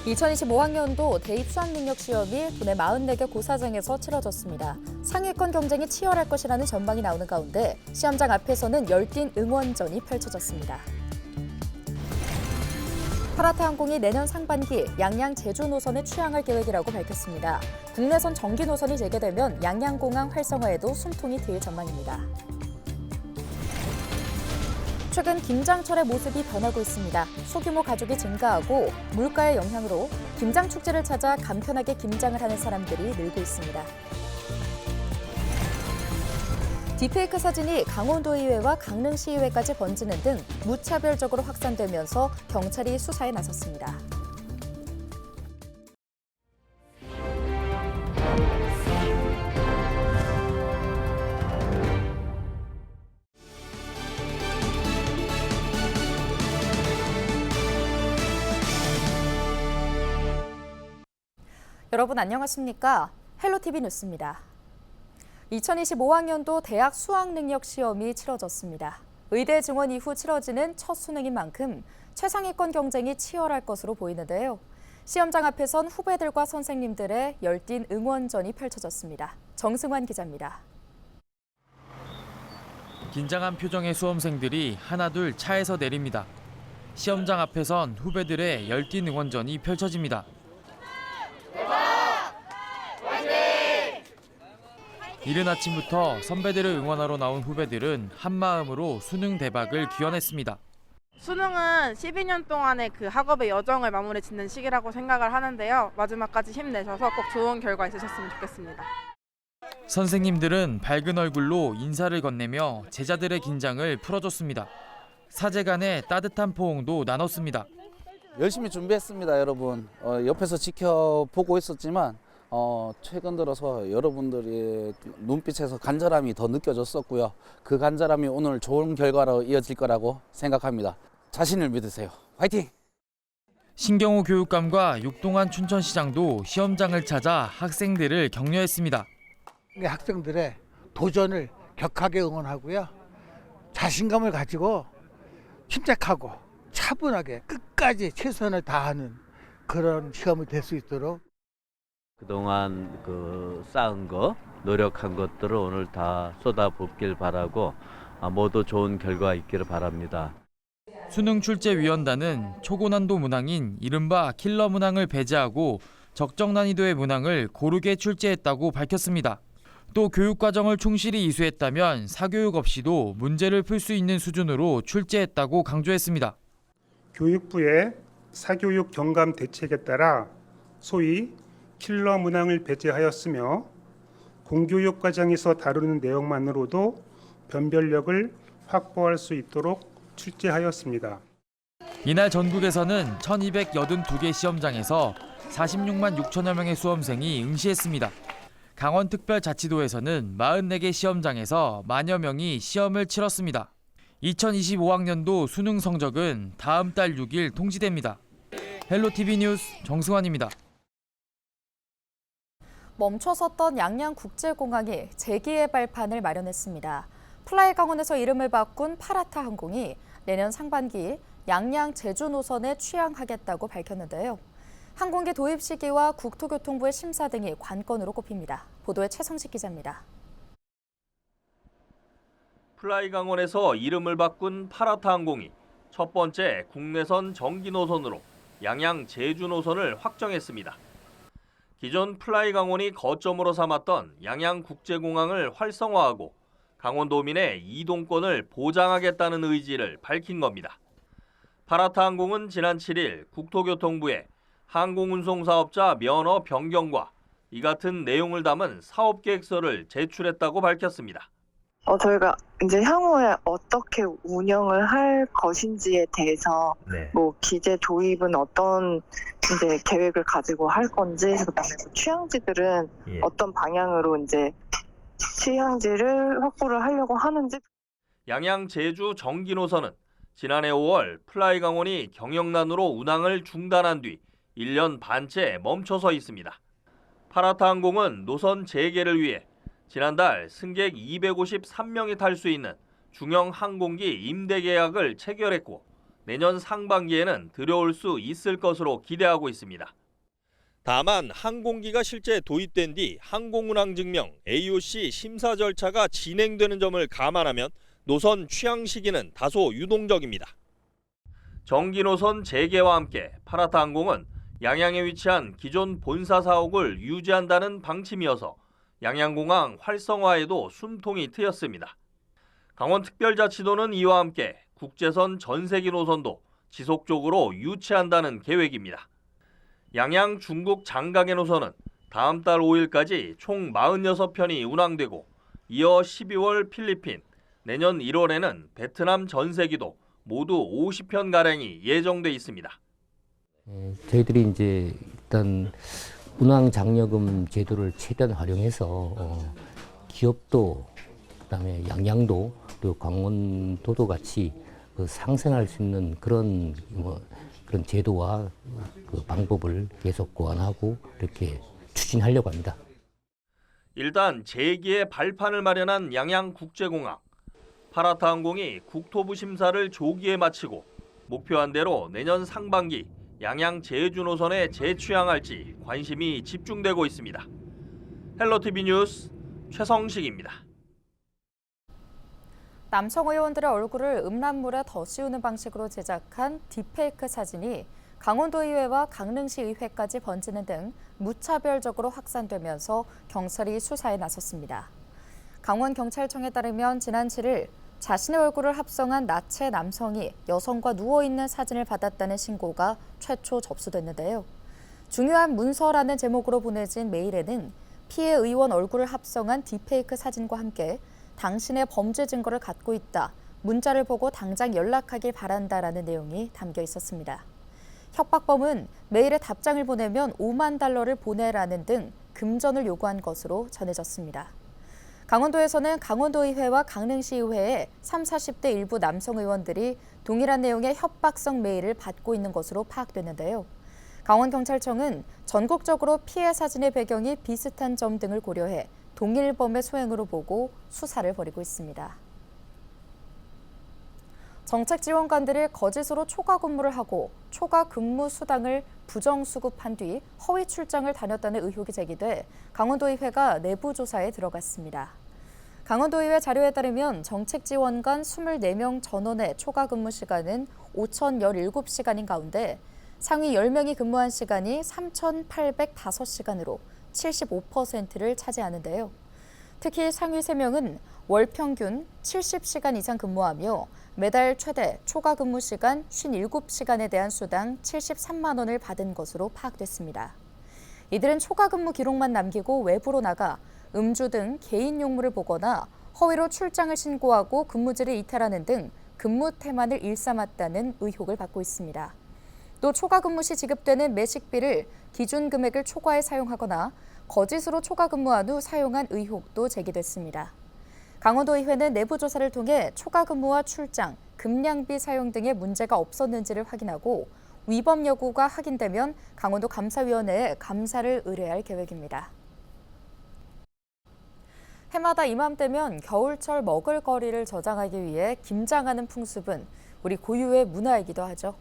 2025학년도 대입 수학능력 시험이 도내 44개 고사장에서 치러졌습니다. 상위권 경쟁이 치열할 것이라는 전망이 나오는 가운데 시험장 앞에서는 열띤 응원전이 펼쳐졌습니다. 파라타항공이 내년 상반기 양양 제주 노선을 취항할 계획이라고 밝혔습니다. 국내선 정기 노선이 재개되면 양양공항 활성화에도 숨통이 트일 전망입니다. 최근 김장철의 모습이 변하고 있습니다. 소규모 가족이 증가하고 물가의 영향으로 김장 축제를 찾아 간편하게 김장을 하는 사람들이 늘고 있습니다. 딥페이크 사진이 강원도의회와 강릉시의회까지 번지는 등 무차별적으로 확산되면서 경찰이 수사에 나섰습니다. 여러분 안녕하십니까? 헬로티비 뉴스입니다. 2025학년도 대학 수학능력 시험이 치러졌습니다. 의대 증원 이후 치러지는 첫 수능인 만큼 최상위권 경쟁이 치열할 것으로 보이는데요. 시험장 앞에선 후배들과 선생님들의 열띤 응원전이 펼쳐졌습니다. 정승환 기자입니다. 긴장한 표정의 수험생들이 하나둘 차에서 내립니다. 시험장 앞에선 후배들의 열띤 응원전이 펼쳐집니다. 이른 아침부터 선배들을 응원하러 나온 후배들은 한마음으로 수능 대박을 기원했습니다. 수능은 12년 동안의 그 학업의 여정을 마무리 짓는 시기라고 생각을 하는데요. 마지막까지 힘내셔서 꼭 좋은 결과 있으셨으면 좋겠습니다. 선생님들은 밝은 얼굴로 인사를 건네며 제자들의 긴장을 풀어줬습니다. 사제간의 따뜻한 포옹도 나눴습니다. 열심히 준비했습니다, 여러분. 옆에서 지켜보고 있었지만 최근 들어서 여러분들의 눈빛에서 간절함이 더 느껴졌었고요. 그 간절함이 오늘 좋은 결과로 이어질 거라고 생각합니다. 자신을 믿으세요. 화이팅! 신경호 교육감과 육동환 춘천시장도 시험장을 찾아 학생들을 격려했습니다. 학생들의 도전을 격하게 응원하고요. 자신감을 가지고 침착하고 차분하게 끝까지 최선을 다하는 그런 시험이 될 수 있도록 그동안 쌓은 거, 노력한 것들을 오늘 다 쏟아붓길 바라고 모두 좋은 결과 있기를 바랍니다. 수능 출제위원단은 초고난도 문항인 이른바 킬러 문항을 배제하고 적정 난이도의 문항을 고르게 출제했다고 밝혔습니다. 또 교육과정을 충실히 이수했다면 사교육 없이도 문제를 풀 수 있는 수준으로 출제했다고 강조했습니다. 교육부의 사교육 경감 대책에 따라 소위 킬러 문항을 배제하였으며 공교육 과정에서 다루는 내용만으로도 변별력을 확보할 수 있도록 출제하였습니다. 이날 전국에서는 1282개 시험장에서 46만 6천여 명의 수험생이 응시했습니다. 강원특별자치도에서는 44개 시험장에서 만여 명이 시험을 치렀습니다. 2025학년도 수능 성적은 다음 달 6일 통지됩니다. 헬로티비 뉴스 정승환입니다. 멈춰섰던 양양국제공항이 재기의 발판을 마련했습니다. 플라이강원에서 이름을 바꾼 파라타항공이 내년 상반기 양양 제주 노선에 취항하겠다고 밝혔는데요. 항공기 도입 시기와 국토교통부의 심사 등이 관건으로 꼽힙니다. 보도에 최성식 기자입니다. 플라이강원에서 이름을 바꾼 파라타항공이 첫 번째 국내선 정기 노선으로 양양 제주 노선을 확정했습니다. 기존 플라이강원이 거점으로 삼았던 양양국제공항을 활성화하고 강원도민의 이동권을 보장하겠다는 의지를 밝힌 겁니다. 파라타항공은 지난 7일 국토교통부에 항공운송사업자 면허 변경과 이 같은 내용을 담은 사업계획서를 제출했다고 밝혔습니다. 저희가 이제 향후에 어떻게 운영을 할 것인지에 대해서 기재 도입은 어떤 이제 계획을 가지고 할 건지, 그다음에 취향지들은 어떤 방향으로 이제 취향지를 확보를 하려고 하는지. 양양 제주 정기 노선은 지난해 5월 플라이강원이 경영난으로 운항을 중단한 뒤 1년 반째 멈춰서 있습니다. 파라타항공은 노선 재개를 위해 지난달 승객 253명이 탈 수 있는 중형 항공기 임대 계약을 체결했고 내년 상반기에는 들여올 수 있을 것으로 기대하고 있습니다. 다만 항공기가 실제 도입된 뒤 항공운항증명 AOC 심사 절차가 진행되는 점을 감안하면 노선 취향 시기는 다소 유동적입니다. 정기 노선 재개와 함께 파라타항공은 양양에 위치한 기존 본사 사옥을 유지한다는 방침이어서 양양공항 활성화에도 숨통이 트였습니다. 강원특별자치도는 이와 함께 국제선 전세기 노선도 지속적으로 유치한다는 계획입니다. 양양 중국 장가계 노선은 다음 달 5일까지 총 46편이 운항되고 이어 12월 필리핀, 내년 1월에는 베트남 전세기도 모두 50편가량이 예정돼 있습니다. 저희들이 이제 일단 운항 장려금 제도를 최대한 활용해서 기업도 그다음에 양양도 그리고 강원도도 같이 상생할 수 있는 그런 제도와 그 방법을 계속 고안하고 이렇게 추진하려고 합니다. 일단 재기의 발판을 마련한 양양국제공항. 파라타항공이 국토부 심사를 조기에 마치고 목표한 대로 내년 상반기 양양 제주 노선에 재취항할지 관심이 집중되고 있습니다. 헬로티비 뉴스 최성식입니다. 남성 의원들의 얼굴을 음란물에 더 씌우는 방식으로 제작한 딥페이크 사진이 강원도의회와 강릉시의회까지 번지는 등 무차별적으로 확산되면서 경찰이 수사에 나섰습니다. 강원경찰청에 따르면 지난 7일 자신의 얼굴을 합성한 나체 남성이 여성과 누워있는 사진을 받았다는 신고가 최초 접수됐는데요. 중요한 문서라는 제목으로 보내진 메일에는 피해 의원 얼굴을 합성한 딥페이크 사진과 함께 당신의 범죄 증거를 갖고 있다. 문자를 보고 당장 연락하길 바란다라는 내용이 담겨 있었습니다. 협박범은 메일에 답장을 보내면 5만 달러를 보내라는 등 금전을 요구한 것으로 전해졌습니다. 강원도에서는 강원도의회와 강릉시의회의 30, 40대 일부 남성 의원들이 동일한 내용의 협박성 메일을 받고 있는 것으로 파악됐는데요. 강원경찰청은 전국적으로 피해 사진의 배경이 비슷한 점 등을 고려해 동일범의 소행으로 보고 수사를 벌이고 있습니다. 정책지원관들이 거짓으로 초과 근무를 하고 초과 근무 수당을 부정수급한 뒤 허위 출장을 다녔다는 의혹이 제기돼 강원도의회가 내부 조사에 들어갔습니다. 강원도의회 자료에 따르면 정책지원관 24명 전원의 초과 근무 시간은 5,017시간인 가운데 상위 10명이 근무한 시간이 3,805시간으로 75%를 차지하는데요. 특히 상위 3명은 월 평균 70시간 이상 근무하며 매달 최대 초과 근무 시간 57시간에 대한 수당 73만 원을 받은 것으로 파악됐습니다. 이들은 초과 근무 기록만 남기고 외부로 나가 음주 등 개인 용무를 보거나 허위로 출장을 신고하고 근무지를 이탈하는 등 근무 태만을 일삼았다는 의혹을 받고 있습니다. 또 초과 근무 시 지급되는 매식비를 기준 금액을 초과해 사용하거나 거짓으로 초과 근무한 후 사용한 의혹도 제기됐습니다. 강원도의회는 내부 조사를 통해 초과 근무와 출장, 급량비 사용 등의 문제가 없었는지를 확인하고 위법 여부가 확인되면 강원도 감사위원회에 감사를 의뢰할 계획입니다. 해마다 이맘때면 겨울철 먹을거리를 저장하기 위해 김장하는 풍습은 우리 고유의 문화이기도 하죠.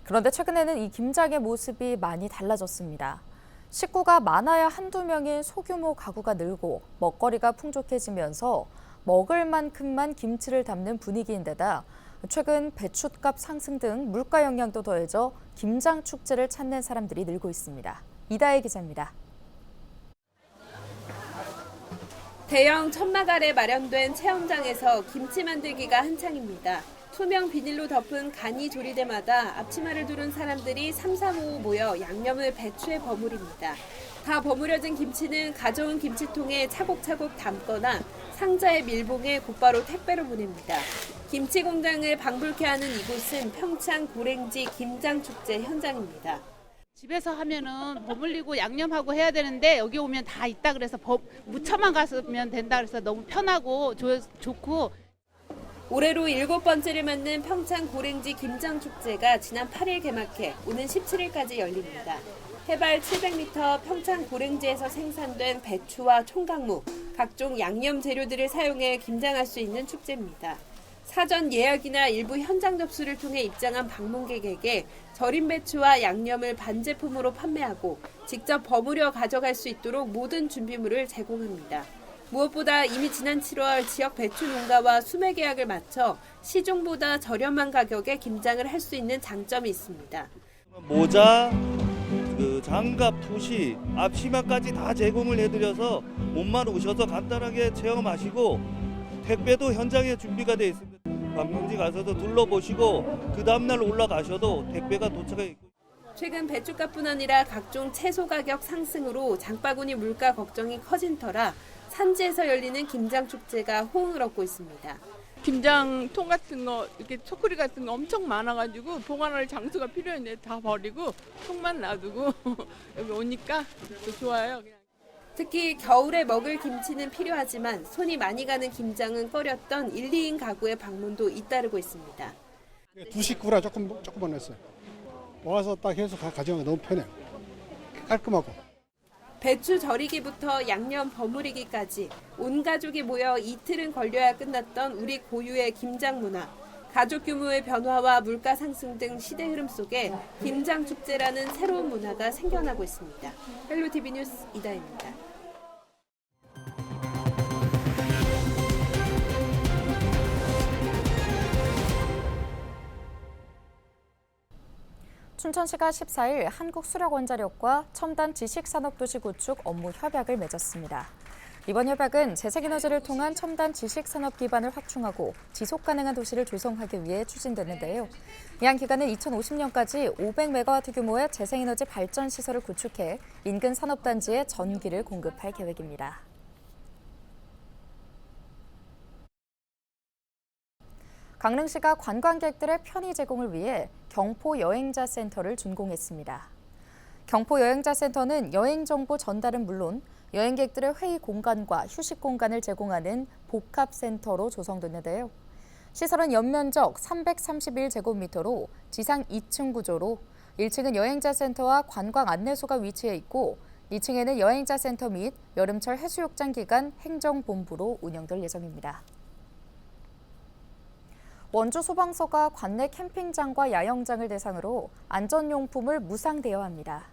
그런데 최근에는 이 김장의 모습이 많이 달라졌습니다. 식구가 많아야 한두 명인 소규모 가구가 늘고 먹거리가 풍족해지면서 먹을 만큼만 김치를 담는 분위기인데다 최근 배춧값 상승 등 물가 영향도 더해져 김장 축제를 찾는 사람들이 늘고 있습니다. 이다혜 기자입니다. 대형 천막 아래 마련된 체험장에서 김치 만들기가 한창입니다. 투명 비닐로 덮은 간이 조리대 마다 앞치마를 두른 사람들이 3, 4, 5 모여 양념을 배추에 버무립니다. 다 버무려진 김치는 가져온 김치통에 차곡차곡 담거나 상자에 밀봉해 곧바로 택배로 보냅니다. 김치 공장을 방불케 하는 이곳은 평창 고랭지 김장축제 현장입니다. 집에서 하면은 버물리고 양념하고 해야 되는데 여기 오면 다 있다 그래서 무쳐만 갔으면 된다 그래서 너무 편하고 좋고. 올해로 7번째를 맞는 평창 고랭지 김장축제가 지난 8일 개막해 오는 17일까지 열립니다. 해발 700m 평창 고랭지에서 생산된 배추와 총각무, 각종 양념 재료들을 사용해 김장할 수 있는 축제입니다. 사전 예약이나 일부 현장 접수를 통해 입장한 방문객에게 절임 배추와 양념을 반제품으로 판매하고 직접 버무려 가져갈 수 있도록 모든 준비물을 제공합니다. 무엇보다 이미 지난 7월 지역 배추 농가와 수매 계약을 마쳐 시중보다 저렴한 가격에 김장을 할 수 있는 장점이 있습니다. 모자, 장갑, 투시, 앞치마까지 다 제공을 해드려서 몸만 오셔서 간단하게 체험하시고 택배도 현장에 준비가 되어 있습니다. 방문지 가서도 둘러보시고 그 다음날 올라가셔도 택배가 도착해 있고. 최근 배추값뿐 아니라 각종 채소 가격 상승으로 장바구니 물가 걱정이 커진 터라 산지에서 열리는 김장 축제가 호응을 얻고 있습니다. 김장통 같은 거, 이렇게 초콜릿 같은 거 엄청 많아가지고 보관할 장소가 필요했는데 다 버리고 통만 놔두고 여기 오니까 또 좋아요. 그냥. 특히 겨울에 먹을 김치는 필요하지만 손이 많이 가는 김장은 꺼렸던 1, 2인 가구의 방문도 잇따르고 있습니다. 두 식구라 조금 보냈어요. 와서 딱 해서 가져가면 너무 편해요. 깔끔하고. 배추 절이기부터 양념 버무리기까지 온 가족이 모여 이틀은 걸려야 끝났던 우리 고유의 김장 문화. 가족 규모의 변화와 물가 상승 등 시대 흐름 속에 김장 축제라는 새로운 문화가 생겨나고 있습니다. 헬로티비 뉴스 이다혜입니다. 춘천시가 14일 한국수력원자력과 첨단 지식산업도시 구축 업무 협약을 맺었습니다. 이번 협약은 재생에너지를 통한 첨단 지식산업 기반을 확충하고 지속가능한 도시를 조성하기 위해 추진되는데요. 이 한 기간은 2050년까지 500메가와트 규모의 재생에너지 발전 시설을 구축해 인근 산업단지에 전기를 공급할 계획입니다. 강릉시가 관광객들의 편의 제공을 위해 경포 여행자 센터를 준공했습니다. 경포 여행자 센터는 여행 정보 전달은 물론 여행객들의 회의 공간과 휴식 공간을 제공하는 복합센터로 조성됐는데요. 시설은 연면적 331제곱미터로 지상 2층 구조로 1층은 여행자 센터와 관광 안내소가 위치해 있고 2층에는 여행자 센터 및 여름철 해수욕장 기간 행정본부로 운영될 예정입니다. 원주 소방서가 관내 캠핑장과 야영장을 대상으로 안전용품을 무상 대여합니다.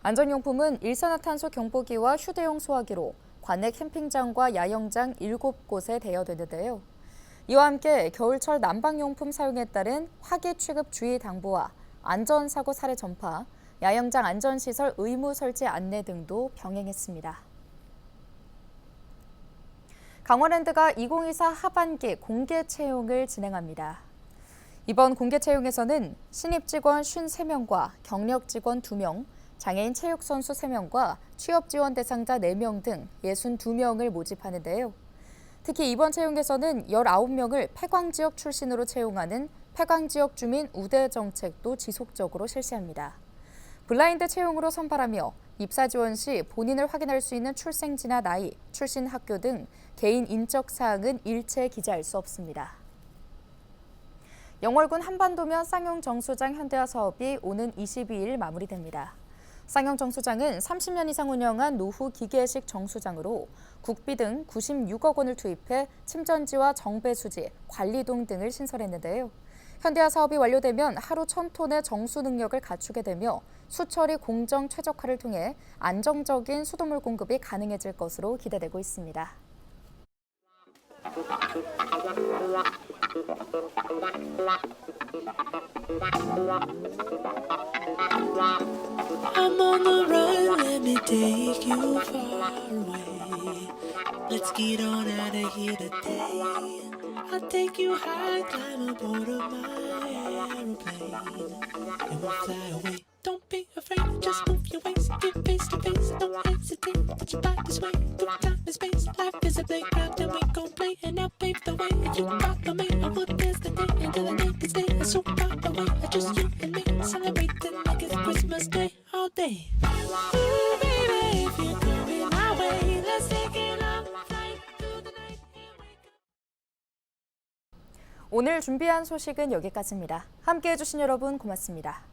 안전용품은 일산화탄소 경보기와 휴대용 소화기로 관내 캠핑장과 야영장 7곳에 대여되는데요. 이와 함께 겨울철 난방용품 사용에 따른 화기 취급 주의 당부와 안전사고 사례 전파, 야영장 안전시설 의무 설치 안내 등도 병행했습니다. 강원랜드가 2024 하반기 공개 채용을 진행합니다. 이번 공개 채용에서는 신입 직원 53명과 경력 직원 2명, 장애인 체육선수 3명과 취업 지원 대상자 4명 등 62명을 모집하는데요. 특히 이번 채용에서는 19명을 폐광지역 출신으로 채용하는 폐광지역 주민 우대 정책도 지속적으로 실시합니다. 블라인드 채용으로 선발하며 입사 지원 시 본인을 확인할 수 있는 출생지나 나이, 출신 학교 등 개인 인적 사항은 일체 기재할 수 없습니다. 영월군 한반도면 쌍용 정수장 현대화 사업이 오는 22일 마무리됩니다. 쌍용 정수장은 30년 이상 운영한 노후 기계식 정수장으로 국비 등 96억 원을 투입해 침전지와 정배수지, 관리동 등을 신설했는데요. 현대화 사업이 완료되면 하루 1,000톤의 정수 능력을 갖추게 되며 수처리 공정 최적화를 통해 안정적인 수돗물 공급이 가능해질 것으로 기대되고 있습니다. I'm on the run, let me take you far away. Let's get on out of here today. I'll take you high, climb aboard of my aeroplane, and we'll fly away. Don't be afraid, just move your waist, get face to face, don't hesitate. Put your body sway through time and space. Life is a playground and we gon' play, and I'll pave the way. You follow me, I will dance the day until the next day. It's so far away, just you and me, celebrating like it's Christmas Day all day. Ooh, baby, if you're coming my way, let's take it up, fly through the night. Here we go. 오늘 준비한 소식은 여기까지입니다. 함께해 주신 여러분 고맙습니다.